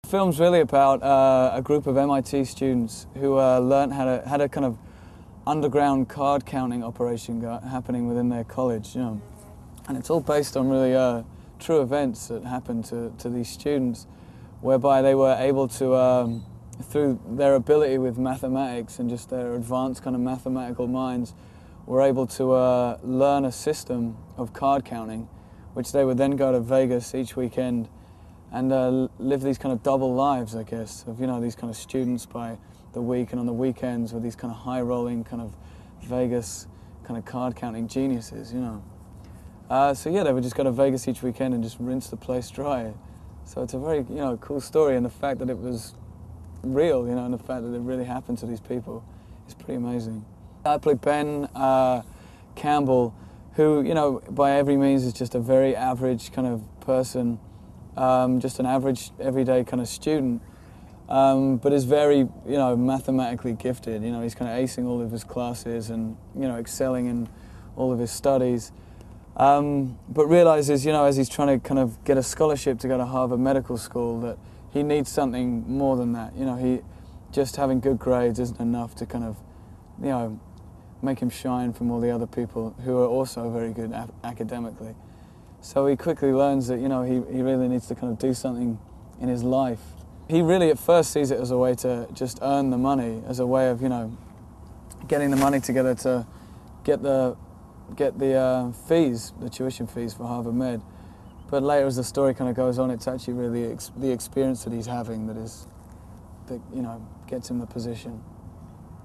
The film's really about a group of MIT students who learned had a kind of underground card counting operation happening within their college, you know. And it's all based on really true events that happened to these students, whereby they were able to, through their ability with mathematics and just their advanced kind of mathematical minds, were able to learn a system of card counting, which they would then go to Vegas each weekend and live these kind of double lives, I guess, of, you know, these kind of students by the week, and on the weekends with these kind of high-rolling kind of Vegas kind of card-counting geniuses, you know. So yeah, they would just go to Vegas each weekend and just rinse the place dry. So it's a very, you know, cool story, and the fact that it was real, you know, and the fact that it really happened to these people is pretty amazing. I played Ben Campbell, who, you know, by every means is just a very average kind of person, just an average, everyday kind of student, but is very, you know, mathematically gifted. You know, he's kind of acing all of his classes and, you know, excelling in all of his studies, but realizes, you know, as he's trying to kind of get a scholarship to go to Harvard Medical School, that he needs something more than that. You know, just having good grades isn't enough to kind of, you know, make him shine from all the other people who are also very good academically. So he quickly learns that, you know, he really needs to kind of do something in his life. He really at first sees it as a way to just earn the money, as a way of, you know, getting the money together to get the fees, the tuition fees for Harvard Med. But later, as the story kind of goes on, it's actually really the experience that he's having that, you know, gets him the position.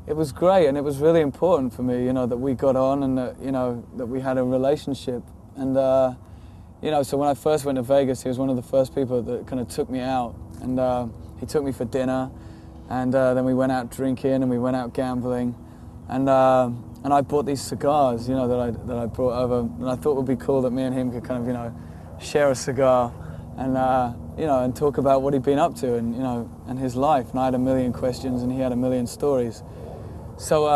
It was great, and it was really important for me, you know, that we got on, and that, you know, that we had a relationship. And you know, so when I first went to Vegas, he was one of the first people that kind of took me out, and he took me for dinner, and then we went out drinking, and we went out gambling, and I bought these cigars, you know, that I brought over, and I thought it would be cool that me and him could kind of, you know, share a cigar, and you know, and talk about what he'd been up to, and, you know, and his life. And I had a million questions, and he had a million stories. So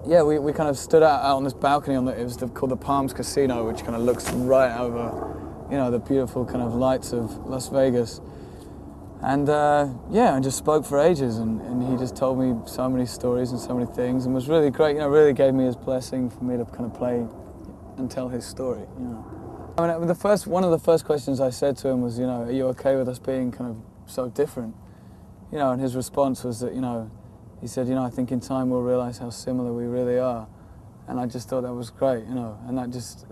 yeah, we kind of stood out on this balcony it was called the Palms Casino, which kind of looks right over, you know, the beautiful kind of lights of Las Vegas. And yeah, I just spoke for ages, and he just told me so many stories and so many things, and was really great. You know, really gave me his blessing for me to kind of play and tell his story. You know, I mean, one of the first questions I said to him was, you know, are you okay with us being kind of so different? You know, and his response was that, you know, he said, you know, I think in time we'll realize how similar we really are. And I just thought that was great, you know, and that just,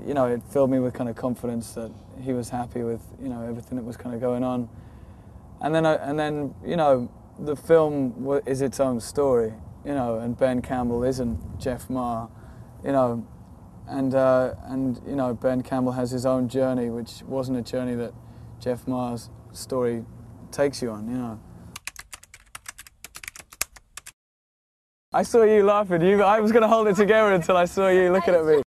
you know, it filled me with kind of confidence that he was happy with, you know, everything that was kind of going on. And then, you know, the film is its own story, you know, and Ben Campbell isn't Jeff Ma, you know, and you know, Ben Campbell has his own journey, which wasn't a journey that Jeff Ma's story takes you on, you know. I saw you laughing. I was going to hold it together until I saw you looking at me.